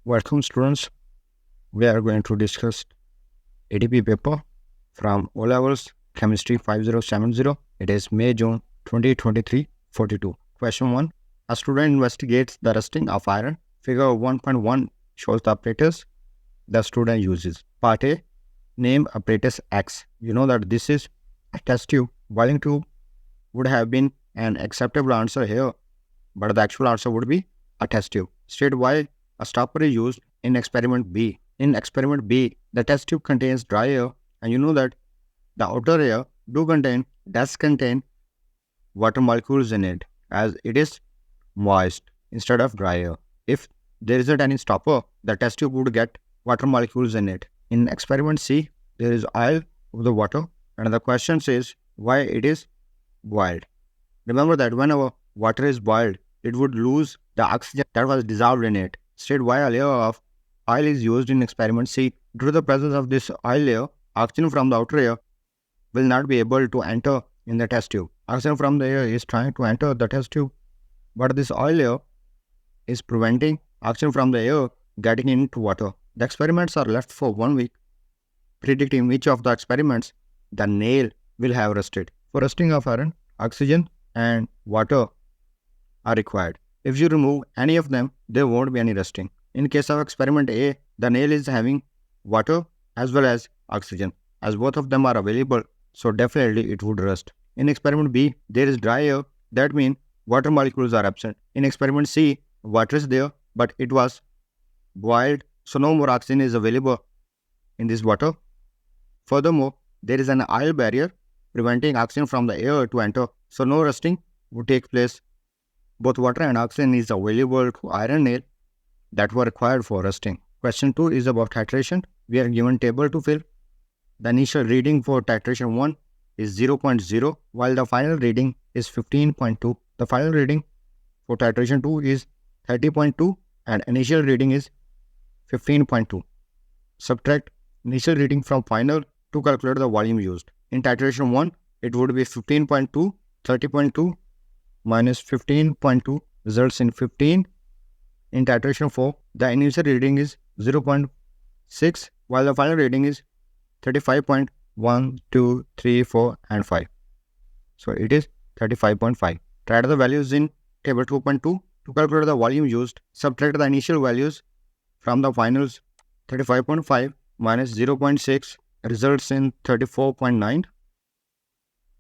Welcome students. We are going to discuss ADP paper from O Levels Chemistry 5070. It is May-June 2023 42. Question 1. A student investigates the rusting of iron. Figure 1.1 shows the apparatus the student uses. Part A. Name apparatus X. You know that this is a test tube. Boiling tube would have been an acceptable answer here, but the actual answer would be a test tube. State why a stopper is used in experiment B. In experiment B, the test tube contains dry air, and you know that the outer air does contain water molecules in it, as it is moist instead of dry air. If there isn't any stopper, the test tube would get water molecules in it. In experiment C, there is oil of the water, and the question says why it is boiled. Remember that whenever water is boiled, it would lose the oxygen that was dissolved in it. State why a layer of oil is used in experiment C. Due to the presence of this oil layer, oxygen from the outer air will not be able to enter in the test tube. Oxygen from the air is trying to enter the test tube, but this oil layer is preventing oxygen from the air getting into water. The experiments are left for 1 week, predicting which of the experiments the nail will have rusted. For rusting of iron, oxygen and water are required. If you remove any of them, there won't be any rusting. In case of experiment A, the nail is having water as well as oxygen. As both of them are available, so definitely it would rust. In experiment B, there is dry air. That means water molecules are absent. In experiment C, water is there, but it was boiled, so no more oxygen is available in this water. Furthermore, there is an oil barrier preventing oxygen from the air to enter, so no rusting would take place. Both water and oxygen is available to iron nail that were required for rusting. Question 2 is about titration. We are given table to fill. The initial reading for titration 1 is 0.0, while the final reading is 15.2. The final reading for titration 2 is 30.2 and initial reading is 15.2. Subtract initial reading from final to calculate the volume used. In titration 1, it would be 15.2, 30.2 minus 15.2 results in 15. In titration 4, the initial reading is 0.6, while the final reading is 35.1, 2, 3, 4, and 5. So it is 35.5. Try the values in table 2.2 to calculate the volume used. Subtract the initial values from the finals. 35.5 minus 0.6 results in 34.9.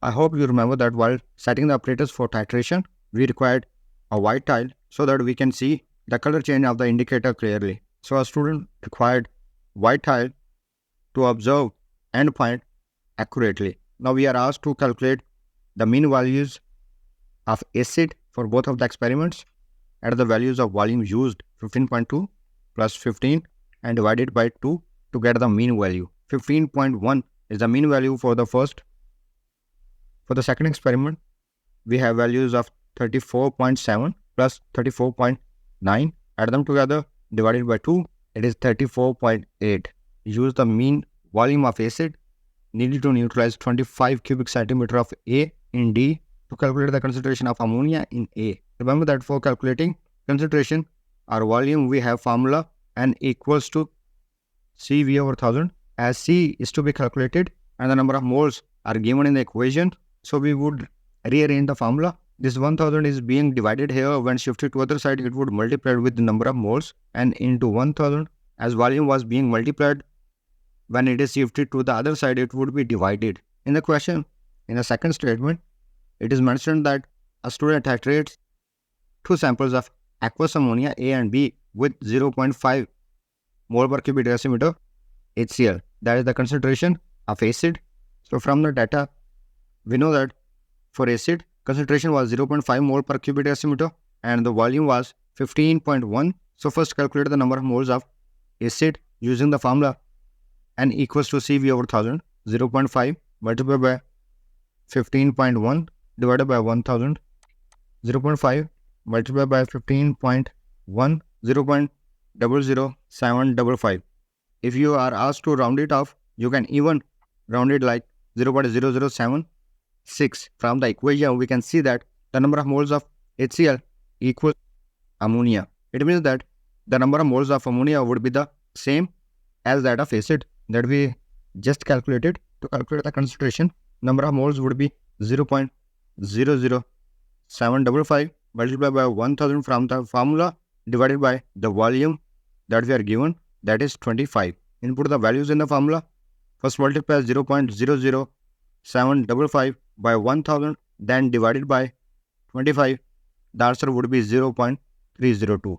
I hope you remember that while setting the apparatus for titration, we required a white tile so that we can see the color change of the indicator clearly. So a student required white tile to observe endpoint accurately. Now we are asked to calculate the mean values of acid for both of the experiments at the values of volume used 15.2 plus 15 and divided by 2 to get the mean value. 15.1 is the mean value for the first. For the second experiment, we have values of 34.7 plus 34.9. Add them together, divided by 2, it is 34.8. Use the mean volume of acid needed to neutralize 25 cubic centimeter of A in D to calculate the concentration of ammonia in A. Remember that for calculating concentration or volume, we have formula N equals to CV over 1000, as C is to be calculated and the number of moles are given in the equation. So we would rearrange the formula. This 1000 is being divided here. When shifted to other side, it would multiply with the number of moles and into 1000. As volume was being multiplied, when it is shifted to the other side, it would be divided. In the question, in the second statement, it is mentioned that a student titrates 2 samples of aqueous ammonia A and B with 0.5 mole per cubic decimeter HCl. That is the concentration of acid. So from the data, we know that for acid, concentration was 0.5 mole per cubic decimeter and the volume was 15.1. So first calculate the number of moles of acid using the formula N equals to CV over 1000. 0.5 multiplied by 15.1 divided by 1000. 0.5 multiplied by 15.1, 0.00755. If you are asked to round it off, you can even round it like 0.0076. From the equation, we can see that the number of moles of HCl equals ammonia. It means that the number of moles of ammonia would be the same as that of acid that we just calculated. To calculate the concentration, number of moles would be 0.00755 multiplied by 1000 from the formula divided by the volume that we are given, that is 25. Input the values in the formula. First multiply 0.00755 by 1000, then divided by 25. The answer would be 0.302.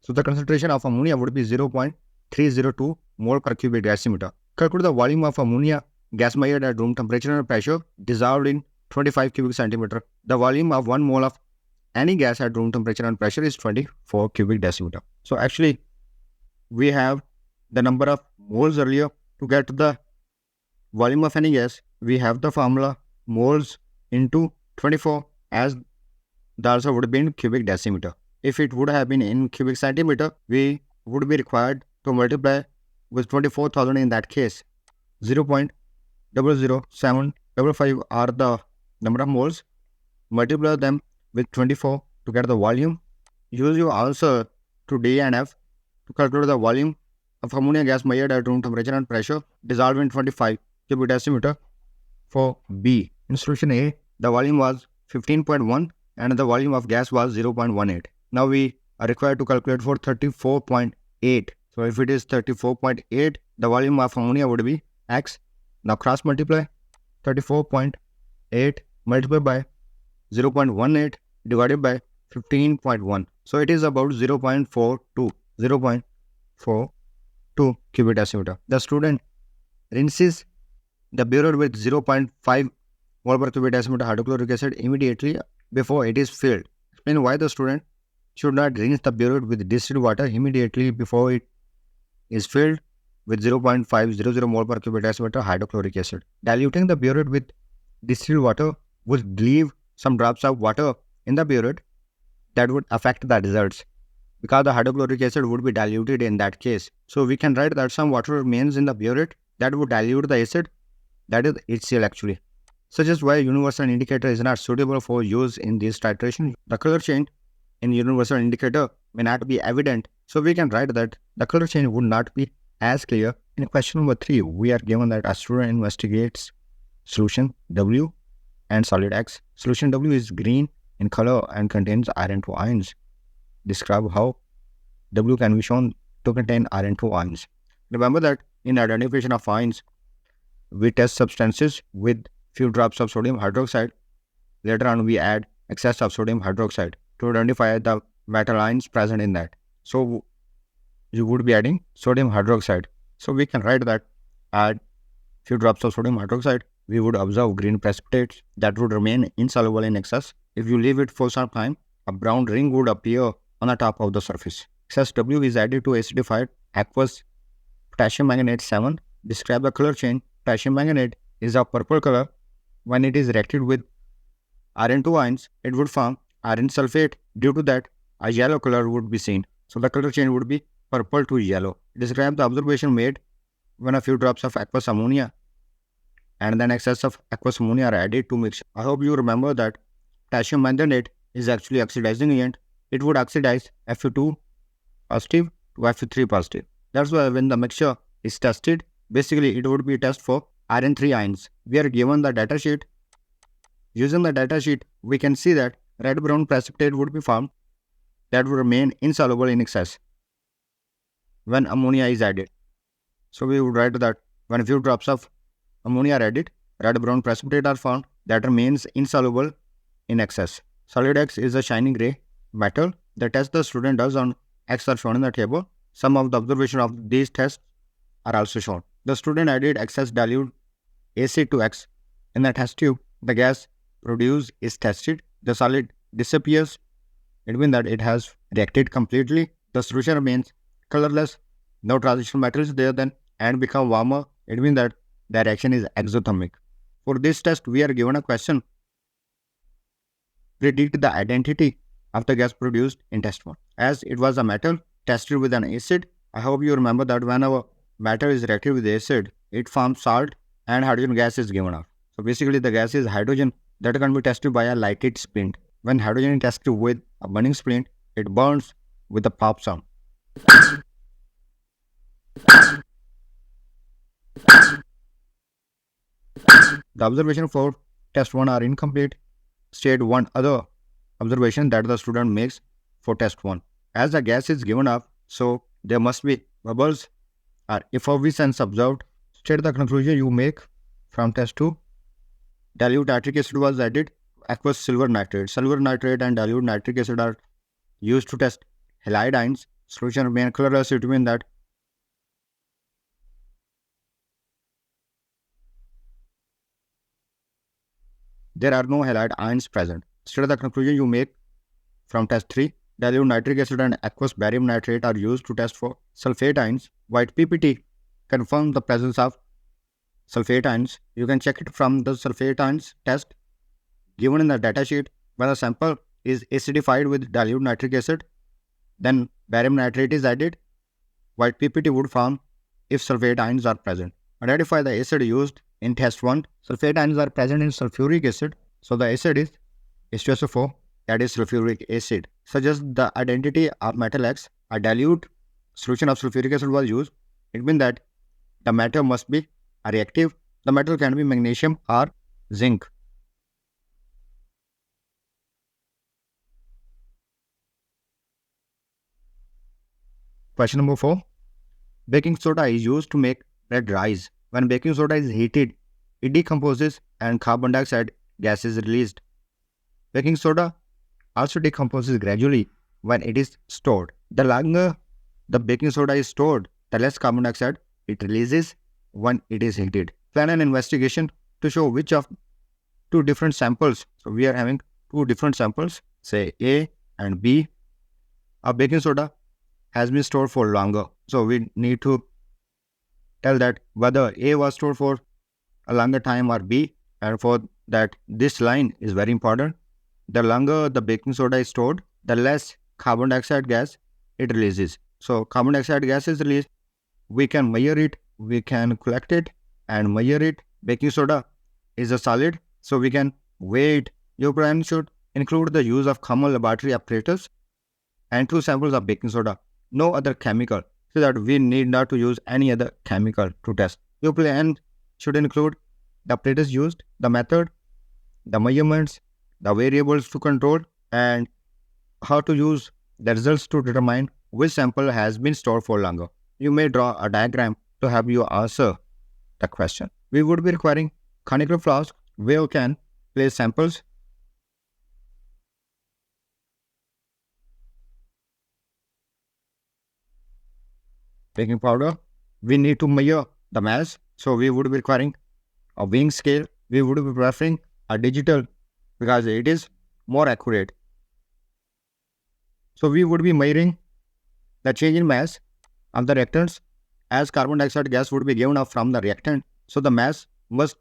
So the concentration of ammonia would be 0.302 mole per cubic decimeter. Calculate the volume of ammonia gas measured at room temperature and pressure dissolved in 25 cubic centimeter. The volume of 1 mole of any gas at room temperature and pressure is 24 cubic decimeter. So actually, we have the number of moles earlier. To get the volume of any gas, we have the formula moles into 24, as the answer would be in cubic decimeter. If it would have been in cubic centimeter, we would be required to multiply with 24,000 in that case. 0.00755 are the number of moles. Multiply them with 24 to get the volume. Use your answer to D and F to calculate the volume of ammonia gas measured at room temperature and pressure dissolved in 25 cubic decimeter. For B, in solution A, the volume was 15.1 and the volume of gas was 0.18. Now we are required to calculate for 34.8. So if it is 34.8, the volume of ammonia would be X. Now cross multiply 34.8 multiplied by 0.18 divided by 15.1. So it is about 0.42 cubic decimeter. The student rinses the beaker with 0.5 mole per cubic decimeter hydrochloric acid immediately before it is filled. Explain why the student should not rinse the beaker with distilled water immediately before it is filled with 0.500 mole per cubic decimeter hydrochloric acid. Diluting the beaker with distilled water would leave some drops of water in the beaker that would affect the results, because the hydrochloric acid would be diluted in that case. So we can write that some water remains in the beaker that would dilute the acid, that is HCl actually. Such is why universal indicator is not suitable for use in this titration. The color change in universal indicator may not be evident, so we can write that the color change would not be as clear. In question number 3, we are given that a student investigates solution W and solid X. Solution W is green in color and contains iron 2 ions. Describe how W can be shown to contain iron 2 ions. Remember that in identification of ions, we test substances with few drops of sodium hydroxide. Later on, we add excess of sodium hydroxide to identify the metal ions present in that. So you would be adding sodium hydroxide. So we can write that add few drops of sodium hydroxide, we would observe green precipitates that would remain insoluble in excess. If you leave it for some time, a brown ring would appear on the top of the surface. Excess W is added to acidified aqueous potassium manganate 7. Describe the color change. Potassium manganate is of purple color. When it is reacted with iron 2 ions, it would form iron sulfate. Due to that, a yellow color would be seen. So the color change would be purple to yellow. Describe the observation made when a few drops of aqueous ammonia and then excess of aqueous ammonia are added to mixture. I hope you remember that potassium manganate is actually oxidizing agent. It would oxidize Fe2 positive to Fe3 positive. That's why when the mixture is tested, basically it would be test for iron 3 ions. We are given the data sheet. Using the data sheet, we can see that red-brown precipitate would be formed that would remain insoluble in excess when ammonia is added. So we would write that when a few drops of ammonia are added, red-brown precipitate are found that remains insoluble in excess. Solid X is a shiny gray metal. The test the student does on X are shown in the table. Some of the observations of these tests are also shown. The student added excess dilute acid to X. In the test tube, the gas produced is tested. The solid disappears. It means that it has reacted completely. The solution remains colorless. No transition matter is there then and become warmer. It means that the reaction is exothermic. For this test, we are given a question. Predict the identity of the gas produced in test 1. As it was a metal tested with an acid, I hope you remember that whenever matter is reacted with acid, it forms salt and hydrogen gas is given off. So basically the gas is hydrogen that can be tested by a lighted splint. When hydrogen is tested with a burning splint, it burns with a pop sound. The observation for test 1 are incomplete. State one other observation that the student makes for test 1. As the gas is given up, so there must be bubbles or effervescence observed. State the conclusion you make from test 2. Dilute nitric acid was added to aqueous silver nitrate. Silver nitrate and dilute nitric acid are used to test halide ions. Solution remain colorless. It means that there are no halide ions present. State the conclusion you make from test 3. Dilute nitric acid and aqueous barium nitrate are used to test for sulfate ions. White PPT confirms the presence of sulfate ions. You can check it from the sulfate ions test given in the datasheet. When the sample is acidified with dilute nitric acid, then barium nitrate is added. White PPT would form if sulfate ions are present. Identify the acid used in test 1. Sulfate ions are present in sulfuric acid, so the acid is H2SO4, that is sulfuric acid. Suggest the identity of metal X. A dilute solution of sulfuric acid was used. It means that the metal must be reactive. The metal can be magnesium or zinc. Question number 4. Baking soda is used to make bread rise. When baking soda is heated, it decomposes and carbon dioxide gas is released. Baking soda also decomposes gradually when it is stored. The longer the baking soda is stored, the less carbon dioxide it releases when it is heated. Plan an investigation to show which of two different samples. So we are having two different samples, say A and B. A baking soda has been stored for longer. So we need to tell that whether A was stored for a longer time or B, and for that this line is very important. The longer the baking soda is stored, the less carbon dioxide gas it releases. So carbon dioxide gas is released, we can measure it, we can collect it and measure it. Baking soda is a solid, so we can weigh it. Your plan should include the use of common laboratory apparatus and 2 samples of baking soda, no other chemical, so that we need not to use any other chemical to test. Your plan should include the apparatus used, the method, the measurements, the variables to control, and how to use the results to determine which sample has been stored for longer. You may draw a diagram to help you answer the question. We would be requiring conical flask where you can place samples. Baking powder, we need to measure the mass, so we would be requiring a weighing scale. We would be preferring a digital because it is more accurate. So we would be measuring the change in mass of the reactants as carbon dioxide gas would be given off from the reactant. So the mass must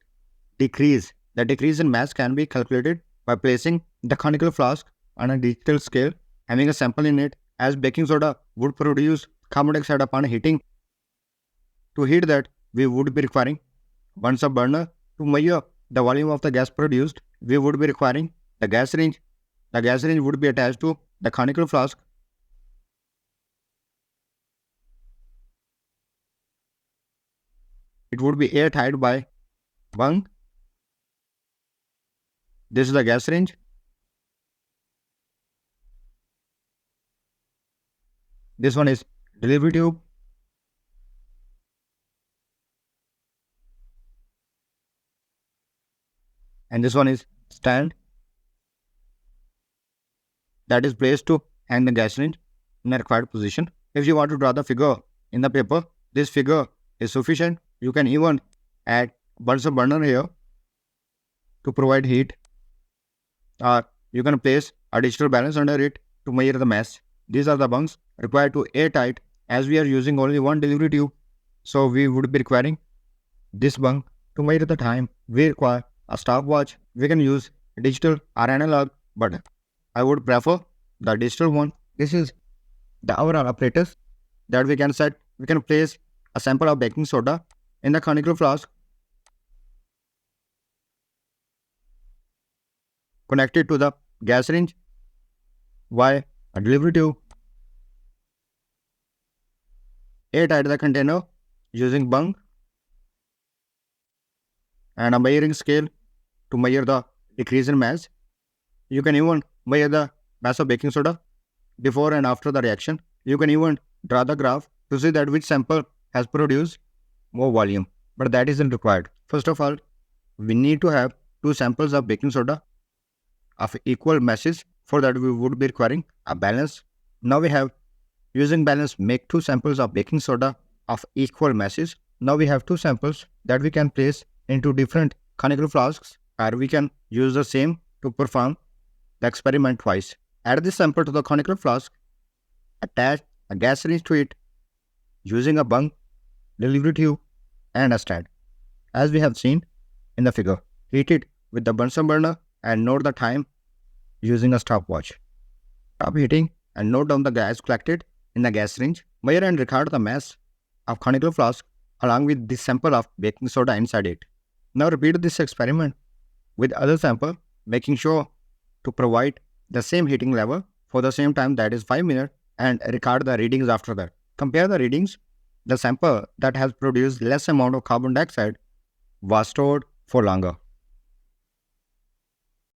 decrease. The decrease in mass can be calculated by placing the conical flask on a digital scale, having a sample in it, as baking soda would produce carbon dioxide upon heating. To heat that, we would be requiring Bunsen burner. To measure the volume of the gas produced, we would be requiring the gas range. The gas range would be attached to the conical flask. It would be airtight by bung. This is the gas range. This one is delivery tube. And this one is stand that is placed to hang the gas range in a required position. If you want to draw the figure in the paper, this figure is sufficient. You can even add Bunsen burner here to provide heat, or you can place a digital balance under it to measure the mass. These are the bungs required to airtight, as we are using only one delivery tube. So we would be requiring this bung to measure the time. We require a stopwatch. We can use digital or analog, but I would prefer the digital one. This is the overall apparatus that we can set. We can place a sample of baking soda in the conical flask, connected to the gas range via a delivery tube. Airtight the container using bung and a measuring scale to measure the decrease in mass. You can even measure the mass of baking soda before and after the reaction. You can even draw the graph to see that which sample has produced more volume, but that isn't required. First of all, we need to have two samples of baking soda of equal masses. For that, we would be requiring a balance. Now we have using balance make two samples of baking soda of equal masses. Now we have two samples that we can place into different conical flasks, or we can use the same to perform the experiment twice. Add this sample to the conical flask, attach a gas syringe to it using a bung, delivery tube, and a stand. As we have seen in the figure, heat it with the Bunsen burner and note the time using a stopwatch. Stop heating and note down the gas collected in the gas syringe. Measure and record the mass of conical flask along with this sample of baking soda inside it. Now repeat this experiment with other sample, making sure to provide the same heating level for the same time, that is 5 minutes, and record the readings after that. Compare the readings. The sample that has produced less amount of carbon dioxide was stored for longer.